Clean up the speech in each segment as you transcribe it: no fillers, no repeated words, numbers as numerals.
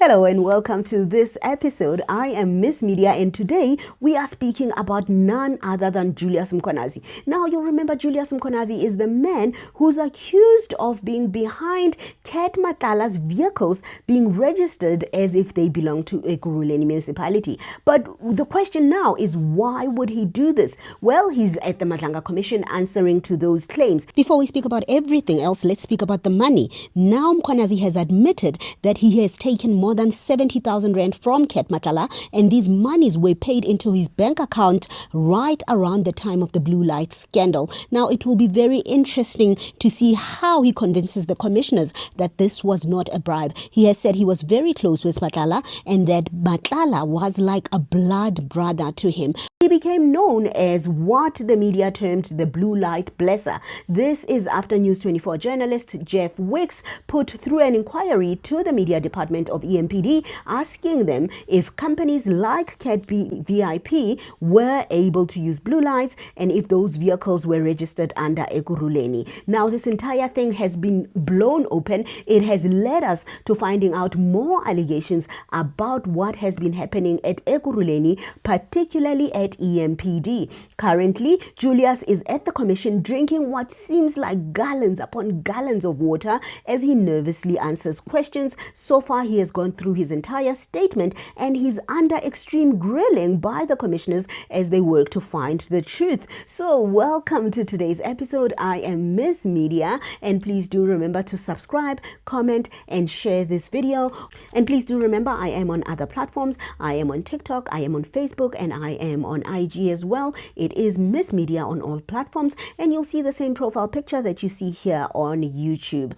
Hello and welcome to this episode. I am Miss Media and today we are speaking about none other than Julius Mkhwanazi. Now you'll remember Julius Mkhwanazi is the man who's accused of being behind Cat Matlala's vehicles being registered as if they belong to Ekurhuleni Municipality. But the question now is, why would he do this? Well, he's at the Madlanga Commission answering to those claims. Before we speak about everything else, let's speak about the money. Now Mkhwanazi has admitted that he has taken more than 70,000 rand from Cat Matlala, and these monies were paid into his bank account right around the time of the blue light scandal. Now, it will be very interesting to see how he convinces the commissioners that this was not a bribe. He has said he was very close with Matlala and that Matlala was like a blood brother to him. He became known as what the media termed the blue light blesser. This is after News 24 journalist Jeff Wicks put through an inquiry to the media department of EMPD, asking them if companies like Cat VIP were able to use blue lights and if those vehicles were registered under Ekurhuleni. Now, this entire thing has been blown open. It has led us to finding out more allegations about what has been happening at Ekurhuleni, particularly at EMPD. Currently, Julius is at the commission drinking what seems like gallons upon gallons of water as he nervously answers questions. So far, he has gone through his entire statement and he's under extreme grilling by the commissioners as they work to find the truth. So welcome to today's episode. I am Miss Media, and please do remember to subscribe, comment and share this video. And please do remember I am on other platforms. I am on TikTok, I am on Facebook, and I am on IG as well. It is Miss Media on all platforms, and you'll see the same profile picture that you see here on YouTube.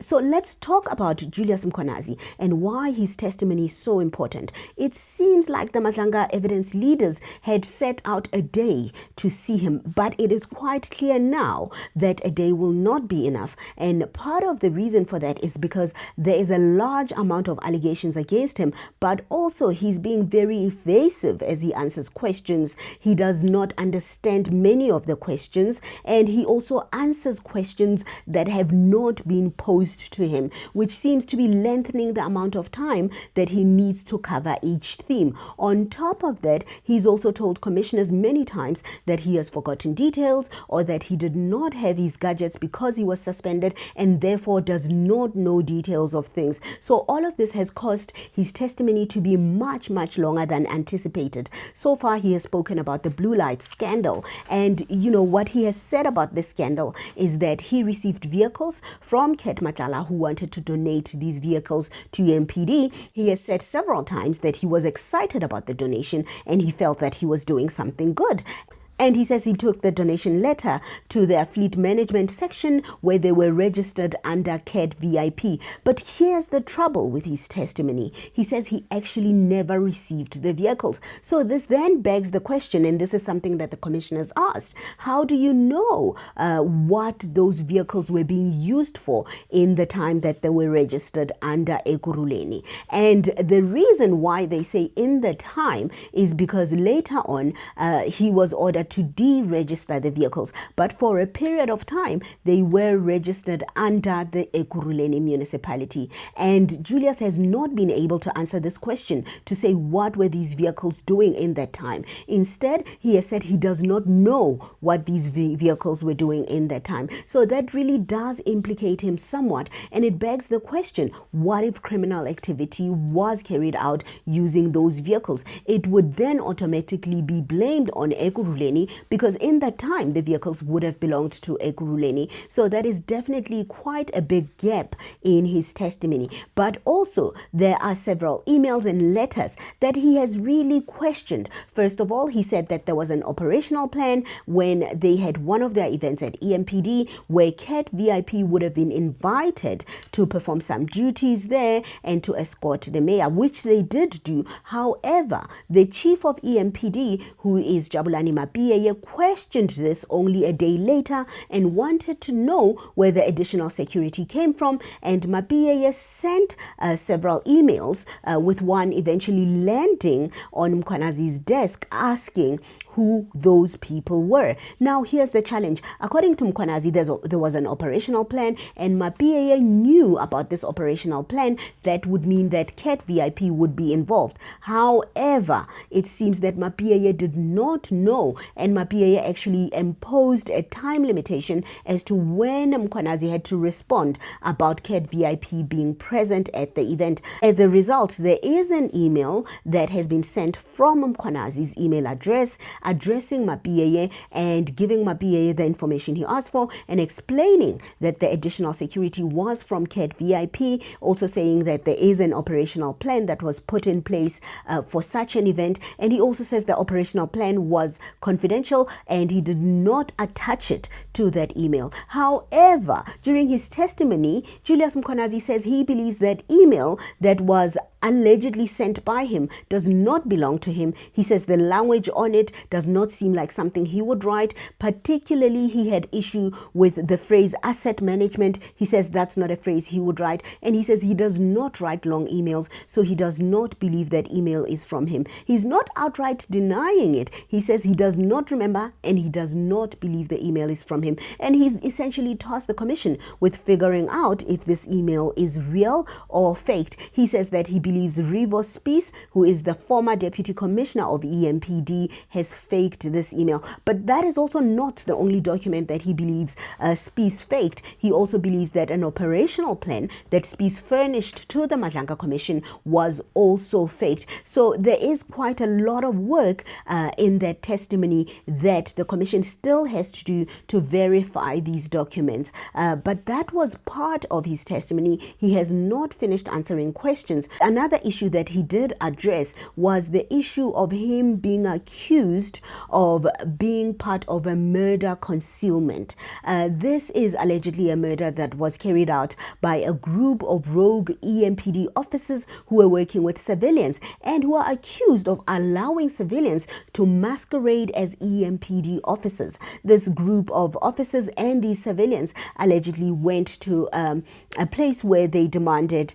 So let's talk about Julius Mkhwanazi and why his testimony is so important. It seems like the Madlanga evidence leaders had set out a day to see him, but it is quite clear now that a day will not be enough. And part of the reason for that is because there is a large amount of allegations against him, but also he's being very evasive as he answers questions. He does not understand many of the questions, and he also answers questions that have not been posed to him, which seems to be lengthening the amount of time that he needs to cover each theme. On top of that, he's also told commissioners many times that he has forgotten details or that he did not have his gadgets because he was suspended and therefore does not know details of things. So all of this has caused his testimony to be much longer than anticipated. So far, he has spoken about the blue light scandal, and what he has said about this scandal is that he received vehicles from Cat Matlala, who wanted to donate these vehicles to EMPD. He has said several times that he was excited about the donation and he felt that he was doing something good. And he says he took the donation letter to their fleet management section where they were registered under Cat VIP. But here's the trouble with his testimony. He says he actually never received the vehicles. So this then begs the question, and this is something that the commissioners asked: how do you know what those vehicles were being used for in the time that they were registered under Ekurhuleni? And the reason why they say in the time is because later on he was ordered to deregister the vehicles, but for a period of time they were registered under the Ekurhuleni Municipality. And Julius has not been able to answer this question to say what were these vehicles doing in that time. Instead, he has said he does not know what these vehicles were doing in that time. So that really does implicate him somewhat, and it begs the question, what if criminal activity was carried out using those vehicles? It would then automatically be blamed on Ekurhuleni, because in that time the vehicles would have belonged to Ekurhuleni. So that is definitely quite a big gap in his testimony. But also there are several emails and letters that he has really questioned. First of all, he said that there was an operational plan when they had one of their events at EMPD where Cat VIP would have been invited to perform some duties there and to escort the mayor, which they did do. However, the chief of EMPD, who is Jabulani Mapi, Mapiyeye questioned this only a day later and wanted to know where the additional security came from, and Mapiyeye sent several emails, with one eventually landing on Mkhwanazi's desk asking who those people were. Now, here's the challenge. According to Mkhwanazi, there was an operational plan, and Mapiyeye knew about this operational plan. That would mean that Cat VIP would be involved. However, it seems that Mapiyeye did not know, and Mapiyeye actually imposed a time limitation as to when Mkhwanazi had to respond about Cat VIP being present at the event. As a result, there is an email that has been sent from Mkhwanazi's email address addressing Mapiyeye and giving Mapiyeye the information he asked for and explaining that the additional security was from Cat VIP, also saying that there is an operational plan that was put in place for such an event. And he also says the operational plan was confidential and he did not attach it to that email. However, during his testimony, Julius Mkhwanazi says he believes that email that was allegedly sent by him does not belong to him. He says the language on it does not seem like something he would write. Particularly, he had issue with the phrase asset management. He says that's not a phrase he would write. And he says he does not write long emails, so he does not believe that email is from him. He's not outright denying it. He says he does not remember and he does not believe the email is from him. And he's essentially tasked the commission with figuring out if this email is real or faked. He says that he believes Rivo Spies, who is the former deputy commissioner of EMPD, has faked this email. But that is also not the only document that he believes Spies faked. He also believes that an operational plan that Spies furnished to the Madlanga Commission was also faked. So there is quite a lot of work in that testimony that the commission still has to do to verify these documents. But that was part of his testimony. He has not finished answering questions. Another issue that he did address was the issue of him being accused of being part of a murder concealment. This is allegedly a murder that was carried out by a group of rogue EMPD officers who were working with civilians and who are accused of allowing civilians to masquerade as EMPD officers. This group of officers and these civilians allegedly went to a place where they demanded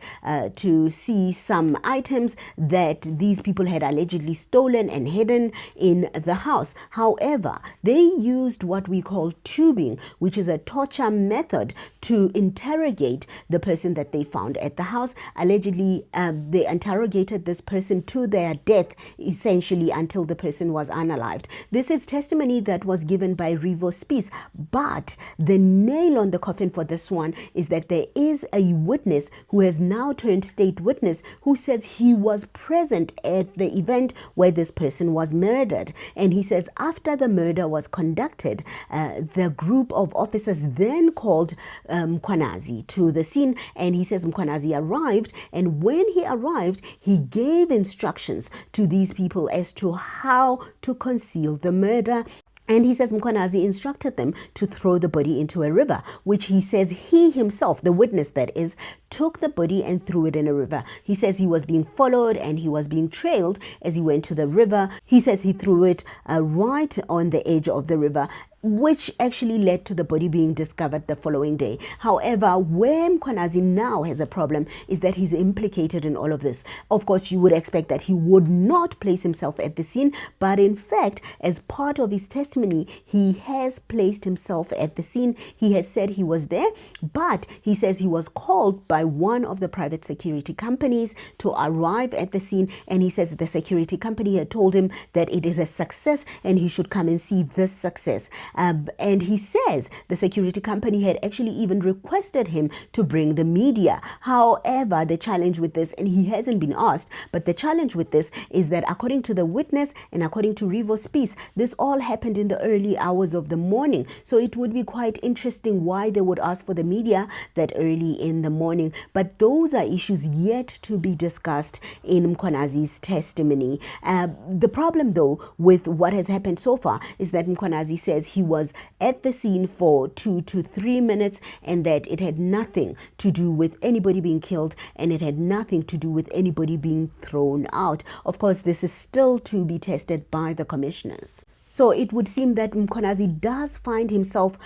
to see some items that these people had allegedly stolen and hidden in the house. However, they used what we call tubing, which is a torture method to interrogate the person that they found at the house. Allegedly, they interrogated this person to their death, essentially until the person was unalived. This is testimony that was given by Rivo Spies, but the nail on the coffin for this one is that there is a witness who has now turned state witness who says he was present at the event where this person was murdered. And he says after the murder was conducted, the group of officers then called Mkhwanazi to the scene, and he says Mkhwanazi arrived, and when he arrived, he gave instructions to these people as to how to conceal the murder. And he says Mkhwanazi instructed them to throw the body into a river, which he says he himself, the witness that is, took the body and threw it in a river. He says he was being followed and he was being trailed as he went to the river. He says he threw it right on the edge of the river, which actually led to the body being discovered the following day. However, where Mkhwanazi now has a problem is that he's implicated in all of this. Of course, you would expect that he would not place himself at the scene, but in fact, as part of his testimony, he has placed himself at the scene. He has said he was there, but he says he was called by one of the private security companies to arrive at the scene, and he says the security company had told him that it is a success and he should come and see this success. And he says the security company had actually even requested him to bring the media. However, the challenge with this, and he hasn't been asked, but the challenge with this is that according to the witness and according to Rivo Spies, this all happened in the early hours of the morning. So it would be quite interesting why they would ask for the media that early in the morning. But those are issues yet to be discussed in Mkhwanazi's testimony. The problem, though, with what has happened so far is that Mkhwanazi says he was at the scene for 2 to 3 minutes and that it had nothing to do with anybody being killed and it had nothing to do with anybody being thrown out. Of course, this is still to be tested by the commissioners. So it would seem that Mkhwanazi does find himself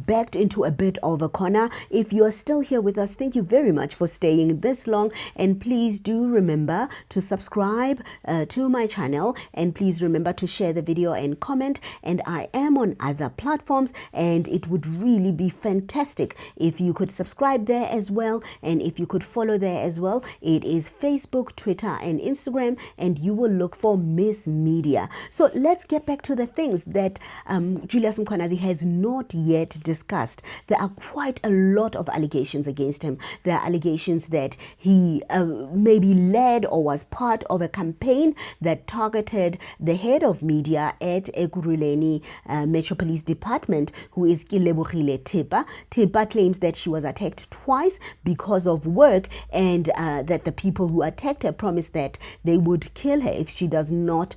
backed into a bit of a corner. If you are still here with us, thank you very much for staying this long, and please do remember to subscribe to my channel, and please remember to share the video and comment. And I am on other platforms, and it would really be fantastic if you could subscribe there as well, and if you could follow there as well. It is Facebook, Twitter and Instagram, and you will look for Miss Media. So let's get back to the things that Julius Mkhwanazi has not yet discussed. There are quite a lot of allegations against him. There are allegations that he maybe led or was part of a campaign that targeted the head of media at Ekurhuleni Metro Police Department, who is Kilebogile Tepa. Tepa claims that she was attacked twice because of work, and that the people who attacked her promised that they would kill her if she does not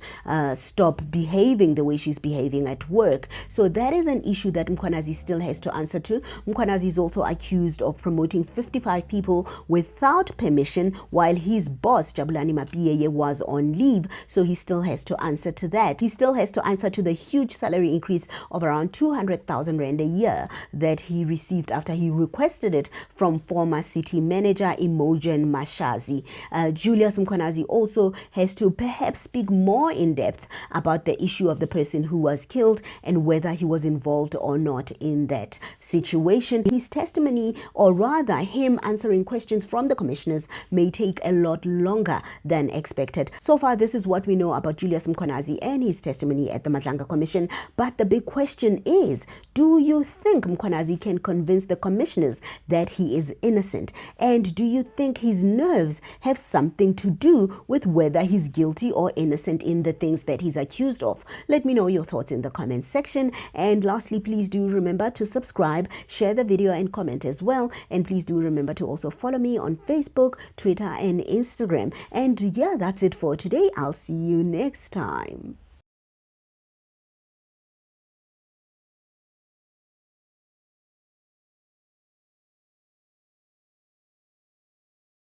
stop behaving the way she's behaving at work. So that is an issue that Mkhwanazi still has to answer to. Mkhwanazi is also accused of promoting 55 people without permission while his boss Jabulani Mapiyeye was on leave, so he still has to answer to that. He still has to answer to the huge salary increase of around 200,000 rand a year that he received after he requested it from former city manager Imogen Mashazi. Julius Mkhwanazi also has to perhaps speak more in depth about the issue of the person who was killed and whether he was involved or not in that situation. His testimony, or rather him answering questions from the commissioners, may take a lot longer than expected. So far, this is what we know about Julius Mkhwanazi and his testimony at the Madlanga Commission. But the big question is, do you think Mkhwanazi can convince the commissioners that he is innocent? And do you think his nerves have something to do with whether he's guilty or innocent in the things that he's accused of? Let me know your thoughts in the comment section. And lastly, please do remember to subscribe, share the video and comment as well. And please do remember to also follow me on Facebook, Twitter and Instagram. And yeah, that's it for today. I'll see you next time.